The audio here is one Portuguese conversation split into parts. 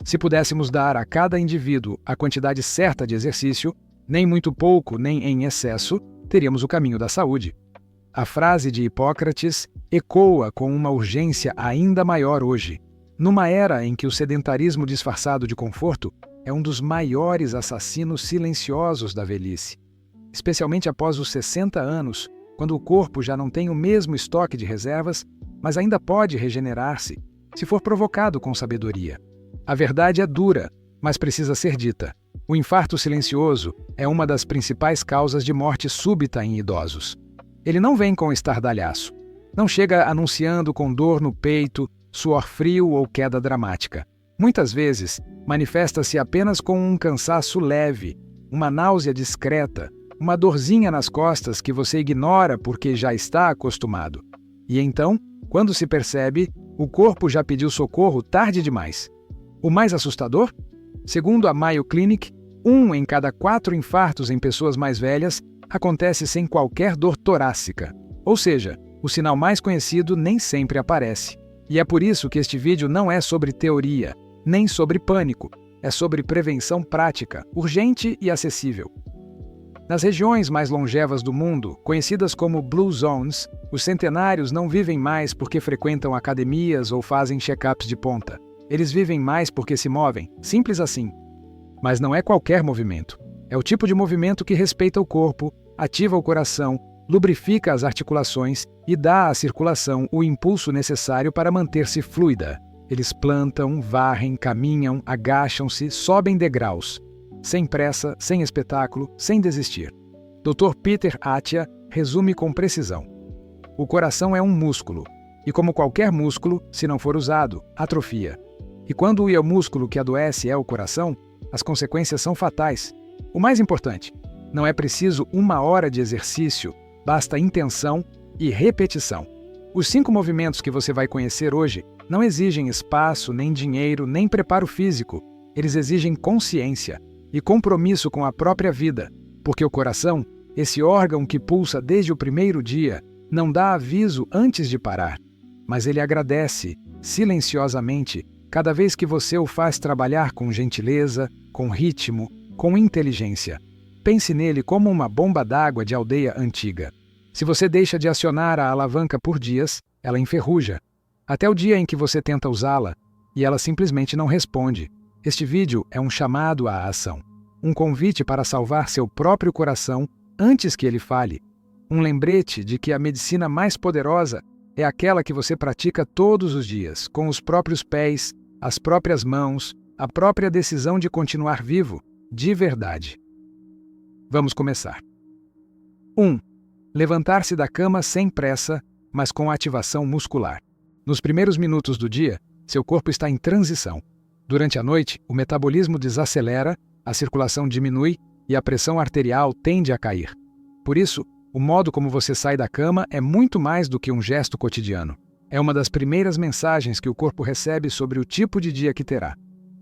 Se pudéssemos dar a cada indivíduo a quantidade certa de exercício, nem muito pouco, nem em excesso, teríamos o caminho da saúde. A frase de Hipócrates ecoa com uma urgência ainda maior hoje, numa era em que o sedentarismo disfarçado de conforto é um dos maiores assassinos silenciosos da velhice. Especialmente após os 60 anos, quando o corpo já não tem o mesmo estoque de reservas, mas ainda pode regenerar-se, se for provocado com sabedoria. A verdade é dura, mas precisa ser dita. O infarto silencioso é uma das principais causas de morte súbita em idosos. Ele não vem com estardalhaço. Não chega anunciando com dor no peito, suor frio ou queda dramática. Muitas vezes, manifesta-se apenas com um cansaço leve, uma náusea discreta, uma dorzinha nas costas que você ignora porque já está acostumado. E então, quando se percebe, o corpo já pediu socorro tarde demais. O mais assustador? Segundo a Mayo Clinic, 1 em cada 4 infartos em pessoas mais velhas acontece sem qualquer dor torácica. Ou seja, o sinal mais conhecido nem sempre aparece. E é por isso que este vídeo não é sobre teoria, nem sobre pânico. É sobre prevenção prática, urgente e acessível. Nas regiões mais longevas do mundo, conhecidas como Blue Zones, os centenários não vivem mais porque frequentam academias ou fazem check-ups de ponta. Eles vivem mais porque se movem, simples assim. Mas não é qualquer movimento. É o tipo de movimento que respeita o corpo, ativa o coração, lubrifica as articulações e dá à circulação o impulso necessário para manter-se fluida. Eles plantam, varrem, caminham, agacham-se, sobem degraus. Sem pressa, sem espetáculo, sem desistir. Dr. Peter Attia resume com precisão. O coração é um músculo, e como qualquer músculo, se não for usado, atrofia. E quando o músculo que adoece é o coração, as consequências são fatais. O mais importante, não é preciso 1 hora de exercício, basta intenção e repetição. Os 5 movimentos que você vai conhecer hoje não exigem espaço, nem dinheiro, nem preparo físico. Eles exigem consciência e compromisso com a própria vida, porque o coração, esse órgão que pulsa desde o primeiro dia, não dá aviso antes de parar, mas ele agradece, silenciosamente, cada vez que você o faz trabalhar com gentileza, com ritmo, com inteligência. Pense nele como uma bomba d'água de aldeia antiga. Se você deixa de acionar a alavanca por dias, ela enferruja, até o dia em que você tenta usá-la, e ela simplesmente não responde. Este vídeo é um chamado à ação, um convite para salvar seu próprio coração antes que ele fale, um lembrete de que a medicina mais poderosa é aquela que você pratica todos os dias, com os próprios pés, as próprias mãos, a própria decisão de continuar vivo, de verdade. Vamos começar. 1. Levantar-se da cama sem pressa, mas com ativação muscular. Nos primeiros minutos do dia, seu corpo está em transição. Durante a noite, o metabolismo desacelera, a circulação diminui e a pressão arterial tende a cair. Por isso, o modo como você sai da cama é muito mais do que um gesto cotidiano. É uma das primeiras mensagens que o corpo recebe sobre o tipo de dia que terá.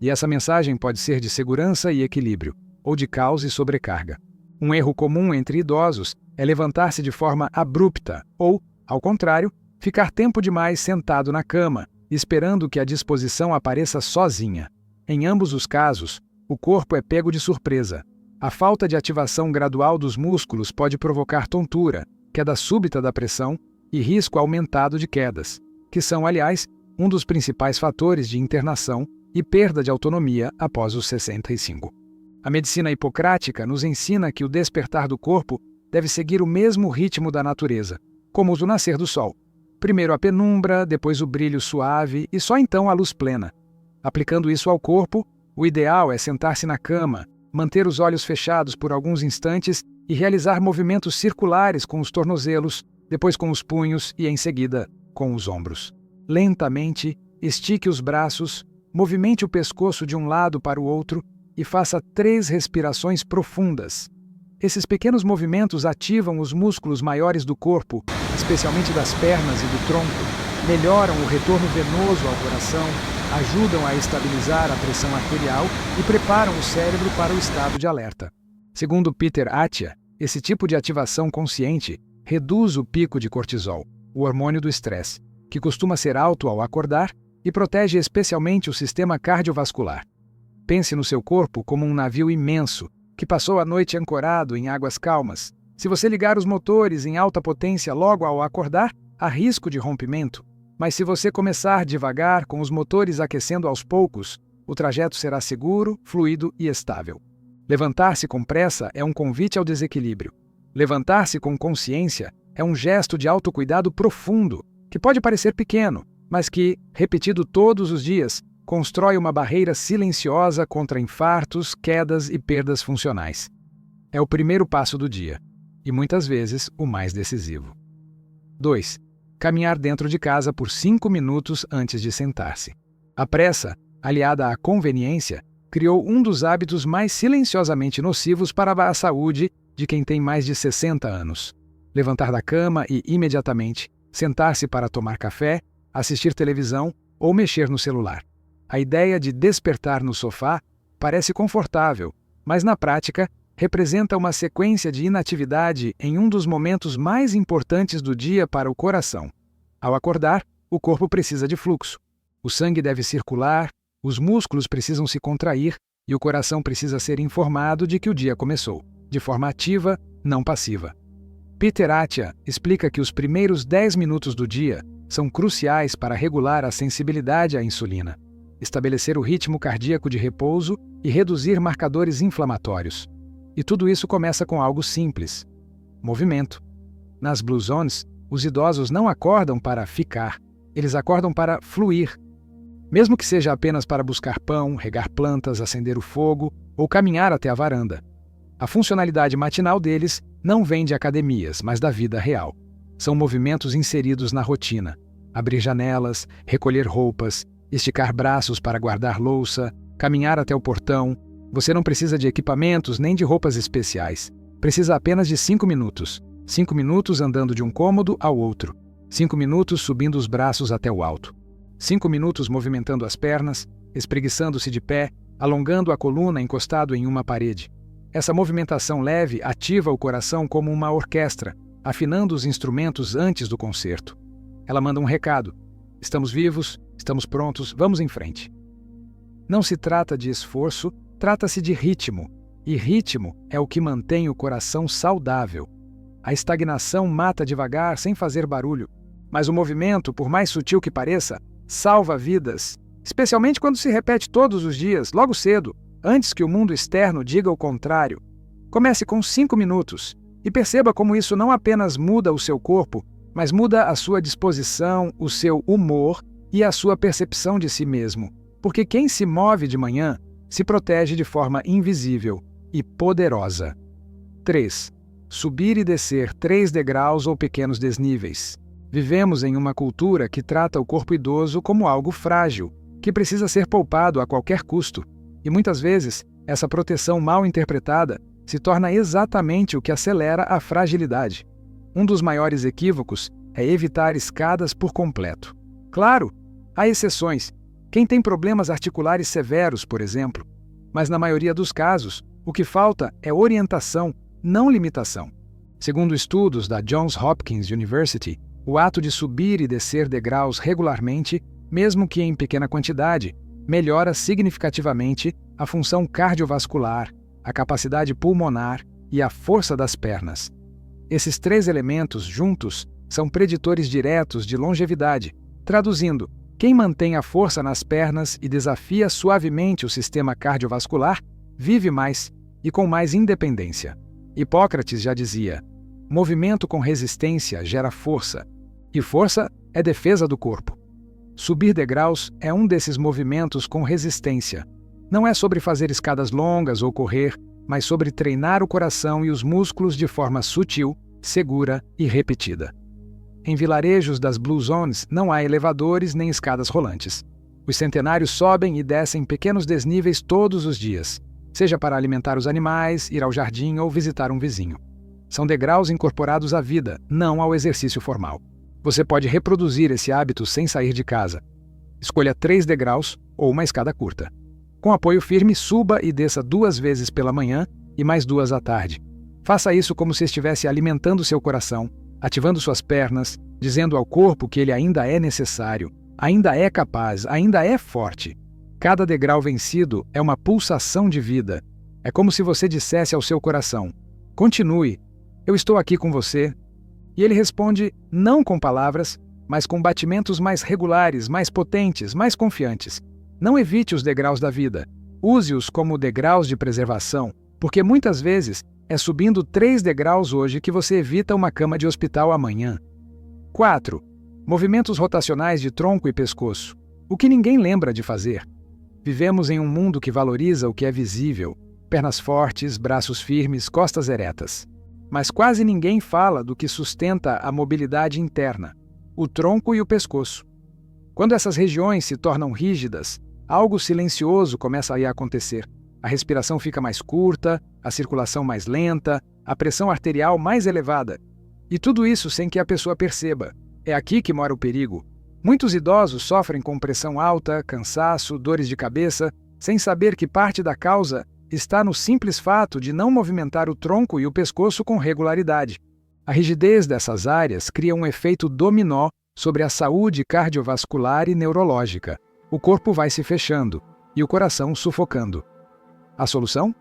E essa mensagem pode ser de segurança e equilíbrio, ou de caos e sobrecarga. Um erro comum entre idosos é levantar-se de forma abrupta ou, ao contrário, ficar tempo demais sentado na cama, esperando que a disposição apareça sozinha. Em ambos os casos, o corpo é pego de surpresa. A falta de ativação gradual dos músculos pode provocar tontura, queda súbita da pressão e risco aumentado de quedas, que são, aliás, um dos principais fatores de internação e perda de autonomia após os 65. A medicina hipocrática nos ensina que o despertar do corpo deve seguir o mesmo ritmo da natureza, como o do nascer do sol. Primeiro a penumbra, depois o brilho suave e só então a luz plena. Aplicando isso ao corpo, o ideal é sentar-se na cama, manter os olhos fechados por alguns instantes e realizar movimentos circulares com os tornozelos, depois com os punhos e, em seguida, com os ombros. Lentamente, estique os braços, movimente o pescoço de um lado para o outro e faça 3 respirações profundas. Esses pequenos movimentos ativam os músculos maiores do corpo, especialmente das pernas e do tronco, melhoram o retorno venoso ao coração, ajudam a estabilizar a pressão arterial e preparam o cérebro para o estado de alerta. Segundo Peter Attia, esse tipo de ativação consciente reduz o pico de cortisol, o hormônio do estresse, que costuma ser alto ao acordar e protege especialmente o sistema cardiovascular. Pense no seu corpo como um navio imenso, que passou a noite ancorado em águas calmas. Se você ligar os motores em alta potência logo ao acordar, há risco de rompimento. Mas se você começar devagar, com os motores aquecendo aos poucos, o trajeto será seguro, fluido e estável. Levantar-se com pressa é um convite ao desequilíbrio. Levantar-se com consciência é um gesto de autocuidado profundo, que pode parecer pequeno, mas que, repetido todos os dias, constrói uma barreira silenciosa contra infartos, quedas e perdas funcionais. É o primeiro passo do dia, e muitas vezes o mais decisivo. 2. Caminhar dentro de casa por 5 minutos antes de sentar-se. A pressa, aliada à conveniência, criou um dos hábitos mais silenciosamente nocivos para a saúde de quem tem mais de 60 anos. Levantar da cama e, imediatamente, sentar-se para tomar café, assistir televisão ou mexer no celular. A ideia de despertar no sofá parece confortável, mas na prática representa uma sequência de inatividade em um dos momentos mais importantes do dia para o coração. Ao acordar, o corpo precisa de fluxo. O sangue deve circular, os músculos precisam se contrair e o coração precisa ser informado de que o dia começou, de forma ativa, não passiva. Peter Attia explica que os primeiros 10 minutos do dia são cruciais para regular a sensibilidade à insulina, estabelecer o ritmo cardíaco de repouso e reduzir marcadores inflamatórios. E tudo isso começa com algo simples: movimento. Nas Blue Zones, os idosos não acordam para ficar, eles acordam para fluir. Mesmo que seja apenas para buscar pão, regar plantas, acender o fogo ou caminhar até a varanda. A funcionalidade matinal deles não vem de academias, mas da vida real. São movimentos inseridos na rotina. Abrir janelas, recolher roupas, esticar braços para guardar louça, caminhar até o portão. Você não precisa de equipamentos nem de roupas especiais. Precisa apenas de 5 minutos. 5 minutos andando de um cômodo ao outro. 5 minutos subindo os braços até o alto. 5 minutos movimentando as pernas, espreguiçando-se de pé, alongando a coluna encostado em uma parede. Essa movimentação leve ativa o coração como uma orquestra, afinando os instrumentos antes do concerto. Ela manda um recado: estamos vivos, estamos prontos, vamos em frente. Não se trata de esforço, trata-se de ritmo, e ritmo é o que mantém o coração saudável. A estagnação mata devagar, sem fazer barulho, mas o movimento, por mais sutil que pareça, salva vidas, especialmente quando se repete todos os dias, logo cedo, antes que o mundo externo diga o contrário. Comece com 5 minutos e perceba como isso não apenas muda o seu corpo, mas muda a sua disposição, o seu humor e a sua percepção de si mesmo. Porque quem se move de manhã se protege de forma invisível e poderosa. 3. Subir e descer 3 degraus ou pequenos desníveis. Vivemos em uma cultura que trata o corpo idoso como algo frágil, que precisa ser poupado a qualquer custo. E muitas vezes, essa proteção mal interpretada se torna exatamente o que acelera a fragilidade. Um dos maiores equívocos é evitar escadas por completo. Claro, há exceções. Quem tem problemas articulares severos, por exemplo. Mas na maioria dos casos, o que falta é orientação, não limitação. Segundo estudos da Johns Hopkins University, o ato de subir e descer degraus regularmente, mesmo que em pequena quantidade, melhora significativamente a função cardiovascular, a capacidade pulmonar e a força das pernas. Esses 3 elementos juntos são preditores diretos de longevidade. Traduzindo, quem mantém a força nas pernas e desafia suavemente o sistema cardiovascular, vive mais e com mais independência. Hipócrates já dizia: movimento com resistência gera força, e força é defesa do corpo. Subir degraus é um desses movimentos com resistência. Não é sobre fazer escadas longas ou correr, mas sobre treinar o coração e os músculos de forma sutil, segura e repetida. Em vilarejos das Blue Zones não há elevadores nem escadas rolantes. Os centenários sobem e descem pequenos desníveis todos os dias, seja para alimentar os animais, ir ao jardim ou visitar um vizinho. São degraus incorporados à vida, não ao exercício formal. Você pode reproduzir esse hábito sem sair de casa. Escolha 3 degraus ou uma escada curta. Com apoio firme, suba e desça 2 vezes pela manhã e mais 2 à tarde. Faça isso como se estivesse alimentando seu coração, ativando suas pernas, dizendo ao corpo que ele ainda é necessário, ainda é capaz, ainda é forte. Cada degrau vencido é uma pulsação de vida. É como se você dissesse ao seu coração: continue, eu estou aqui com você. E ele responde não com palavras, mas com batimentos mais regulares, mais potentes, mais confiantes. Não evite os degraus da vida. Use-os como degraus de preservação, porque muitas vezes é subindo 3 degraus hoje que você evita uma cama de hospital amanhã. 4. Movimentos rotacionais de tronco e pescoço. O que ninguém lembra de fazer. Vivemos em um mundo que valoriza o que é visível. Pernas fortes, braços firmes, costas eretas. Mas quase ninguém fala do que sustenta a mobilidade interna, o tronco e o pescoço. Quando essas regiões se tornam rígidas, algo silencioso começa a acontecer. A respiração fica mais curta, a circulação mais lenta, a pressão arterial mais elevada. E tudo isso sem que a pessoa perceba. É aqui que mora o perigo. Muitos idosos sofrem com pressão alta, cansaço, dores de cabeça, sem saber que parte da causa está no simples fato de não movimentar o tronco e o pescoço com regularidade. A rigidez dessas áreas cria um efeito dominó sobre a saúde cardiovascular e neurológica. O corpo vai se fechando e o coração sufocando. A solução?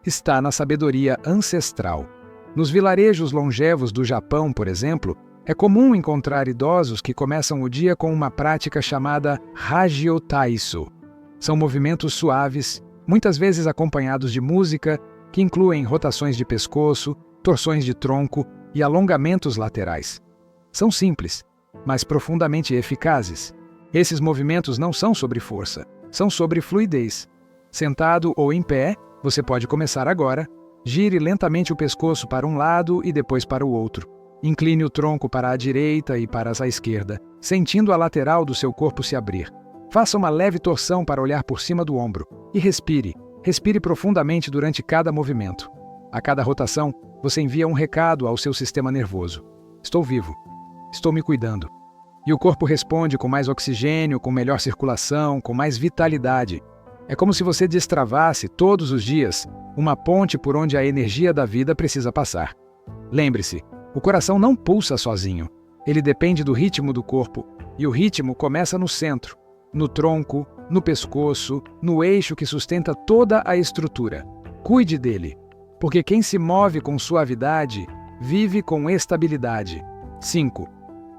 Está na sabedoria ancestral. Nos vilarejos longevos do Japão, por exemplo, é comum encontrar idosos que começam o dia com uma prática chamada Hagio Taiso. São movimentos suaves, muitas vezes acompanhados de música, que incluem rotações de pescoço, torções de tronco e alongamentos laterais. São simples, mas profundamente eficazes. Esses movimentos não são sobre força, são sobre fluidez. Sentado ou em pé, você pode começar agora. Gire lentamente o pescoço para um lado e depois para o outro. Incline o tronco para a direita e para a esquerda, sentindo a lateral do seu corpo se abrir. Faça uma leve torção para olhar por cima do ombro e respire. Respire profundamente durante cada movimento. A cada rotação, você envia um recado ao seu sistema nervoso. Estou vivo. Estou me cuidando. E o corpo responde com mais oxigênio, com melhor circulação, com mais vitalidade. É como se você destravasse, todos os dias, uma ponte por onde a energia da vida precisa passar. Lembre-se, o coração não pulsa sozinho. Ele depende do ritmo do corpo, e o ritmo começa no centro, no tronco, no pescoço, no eixo que sustenta toda a estrutura. Cuide dele, porque quem se move com suavidade, vive com estabilidade. 5.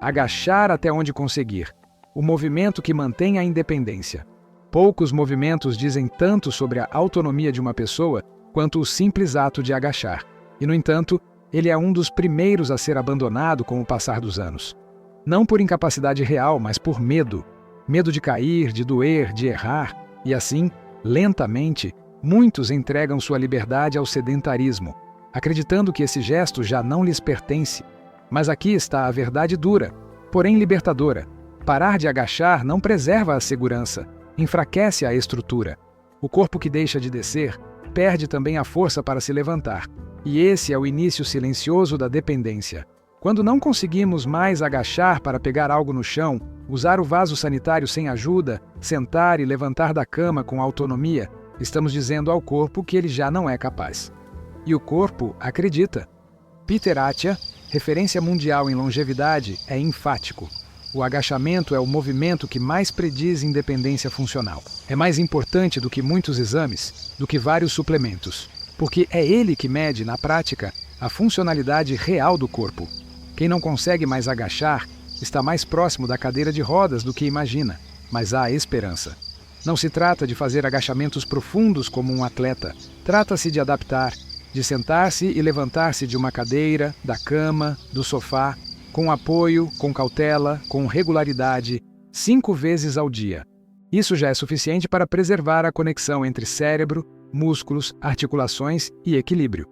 Agachar até onde conseguir. O movimento que mantém a independência. Poucos movimentos dizem tanto sobre a autonomia de uma pessoa quanto o simples ato de agachar. E, no entanto, ele é um dos primeiros a ser abandonado com o passar dos anos. Não por incapacidade real, mas por medo. Medo de cair, de doer, de errar. E assim, lentamente, muitos entregam sua liberdade ao sedentarismo, acreditando que esse gesto já não lhes pertence. Mas aqui está a verdade dura, porém libertadora. Parar de agachar não preserva a segurança, enfraquece a estrutura. O corpo que deixa de descer perde também a força para se levantar. E esse é o início silencioso da dependência. Quando não conseguimos mais agachar para pegar algo no chão, usar o vaso sanitário sem ajuda, sentar e levantar da cama com autonomia, estamos dizendo ao corpo que ele já não é capaz. E o corpo acredita. Peter Attia, referência mundial em longevidade, é enfático. O agachamento é o movimento que mais prediz independência funcional. É mais importante do que muitos exames, do que vários suplementos, porque é ele que mede, na prática, a funcionalidade real do corpo. Quem não consegue mais agachar está mais próximo da cadeira de rodas do que imagina, mas há esperança. Não se trata de fazer agachamentos profundos como um atleta. Trata-se de adaptar, de sentar-se e levantar-se de uma cadeira, da cama, do sofá, com apoio, com cautela, com regularidade, 5 vezes ao dia. Isso já é suficiente para preservar a conexão entre cérebro, músculos, articulações e equilíbrio.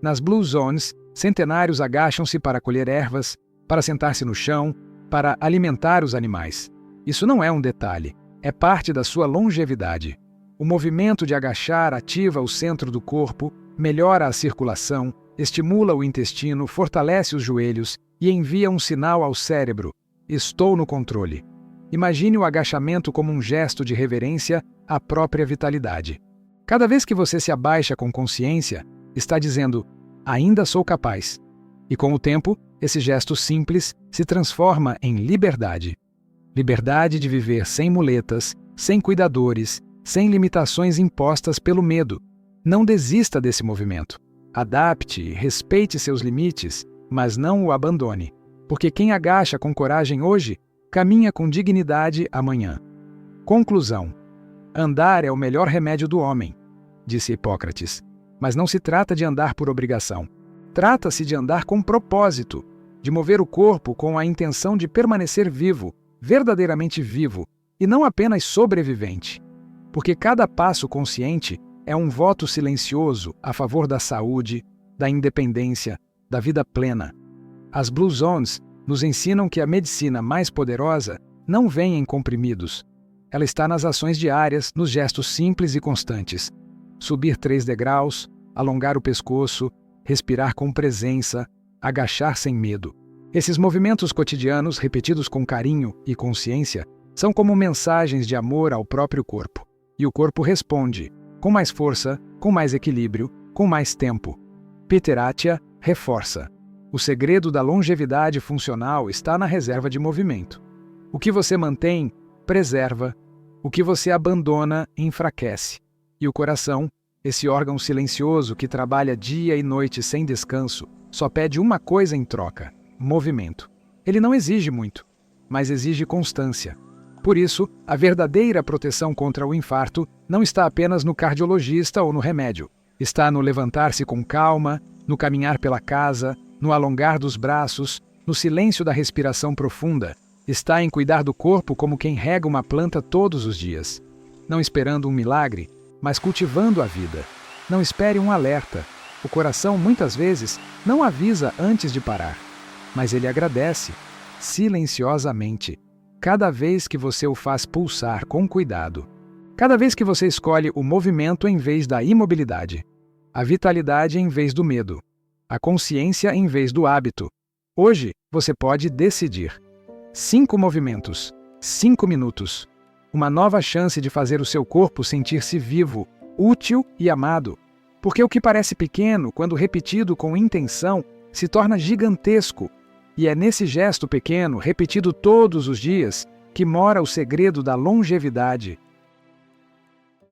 Nas Blue Zones, centenários agacham-se para colher ervas, para sentar-se no chão, para alimentar os animais. Isso não é um detalhe, é parte da sua longevidade. O movimento de agachar ativa o centro do corpo, melhora a circulação, estimula o intestino, fortalece os joelhos e envia um sinal ao cérebro: estou no controle. Imagine o agachamento como um gesto de reverência à própria vitalidade. Cada vez que você se abaixa com consciência, está dizendo: ainda sou capaz. E com o tempo, esse gesto simples se transforma em liberdade. Liberdade de viver sem muletas, sem cuidadores, sem limitações impostas pelo medo. Não desista desse movimento. Adapte e respeite seus limites, mas não o abandone, porque quem agacha com coragem hoje, caminha com dignidade amanhã. Conclusão: andar é o melhor remédio do homem, disse Hipócrates, mas não se trata de andar por obrigação. Trata-se de andar com propósito, de mover o corpo com a intenção de permanecer vivo, verdadeiramente vivo, e não apenas sobrevivente. Porque cada passo consciente é um voto silencioso a favor da saúde, da independência, da vida plena. As Blue Zones nos ensinam que a medicina mais poderosa não vem em comprimidos. Ela está nas ações diárias, nos gestos simples e constantes. Subir 3 degraus, alongar o pescoço, respirar com presença, agachar sem medo. Esses movimentos cotidianos, repetidos com carinho e consciência, são como mensagens de amor ao próprio corpo. E o corpo responde, com mais força, com mais equilíbrio, com mais tempo. Peter Attia reforça: o segredo da longevidade funcional está na reserva de movimento. O que você mantém, preserva. O que você abandona, enfraquece. E o coração, esse órgão silencioso que trabalha dia e noite sem descanso, só pede uma coisa em troca: movimento. Ele não exige muito, mas exige constância. Por isso, a verdadeira proteção contra o infarto não está apenas no cardiologista ou no remédio. Está no levantar-se com calma, no caminhar pela casa, no alongar dos braços, no silêncio da respiração profunda. Está em cuidar do corpo como quem rega uma planta todos os dias. Não esperando um milagre, mas cultivando a vida. Não espere um alerta. O coração, muitas vezes, não avisa antes de parar, mas ele agradece, silenciosamente, cada vez que você o faz pulsar com cuidado. Cada vez que você escolhe o movimento em vez da imobilidade, a vitalidade em vez do medo, a consciência em vez do hábito. Hoje, você pode decidir. 5 movimentos, 5 minutos. Uma nova chance de fazer o seu corpo sentir-se vivo, útil e amado. Porque o que parece pequeno, quando repetido com intenção, se torna gigantesco. E é nesse gesto pequeno, repetido todos os dias, que mora o segredo da longevidade,